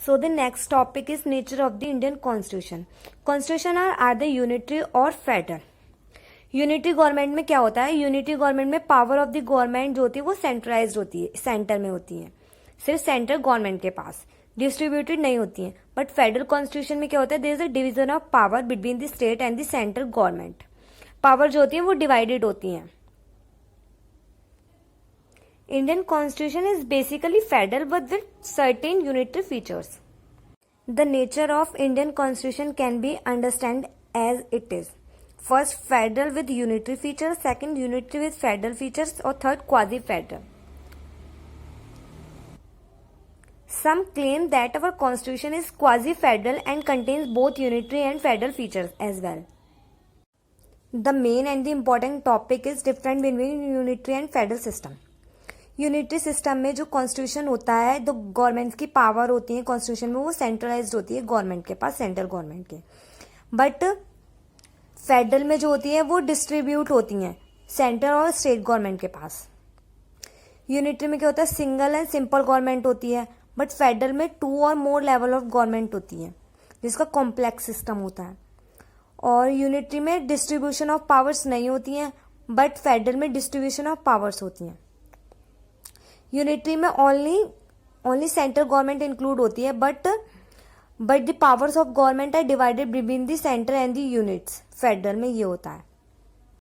So the next topic is nature of the Indian Constitution. Constitution are the unitary और federal. Unitary government में क्या होता है, unitary government में power of the government जो होती है वो सेंट्रलाइज्ड होती है, सेंटर में होती है, सिर्फ सेंट्रल गवर्नमेंट के पास, डिस्ट्रीब्यूटेड नहीं होती है. बट फेडरल कॉन्स्टिट्यूशन में क्या होता है, there is a division of power between the state and the central government. Power जो होती है वो डिवाइडेड होती है. Indian Constitution is basically federal but with certain unitary features. The nature of Indian Constitution can be understood as it is. First, federal with unitary features. Second, unitary with federal features. Or third, quasi-federal. Some claim that our Constitution is quasi-federal and contains both unitary and federal features as well. The main and the important topic is difference between unitary and federal system. Unitary system में जो constitution होता है, तो government की power होती है constitution में, वो सेंट्रलाइज्ड होती है गवर्नमेंट के पास, सेंट्रल गवर्नमेंट के. बट फेडरल में जो होती है वो डिस्ट्रीब्यूट होती हैं सेंट्रल और स्टेट गवर्नमेंट के पास. यूनिटरी में क्या होता है, सिंगल एंड सिंपल गवर्नमेंट होती है. बट फेडरल में 2 और मोर लेवल ऑफ गवर्नमेंट होती है जिसका कॉम्प्लेक्स सिस्टम होता है. और यूनिटरी में डिस्ट्रीब्यूशन ऑफ पावर्स नहीं होती हैं, बट फेडरल में डिस्ट्रीब्यूशन ऑफ पावर्स होती हैं. यूनिटरी में ओनली सेंट्रल गवर्नमेंट इंक्लूड होती है, but the powers of government are divided between the centre and the units. Federal में ये होता है.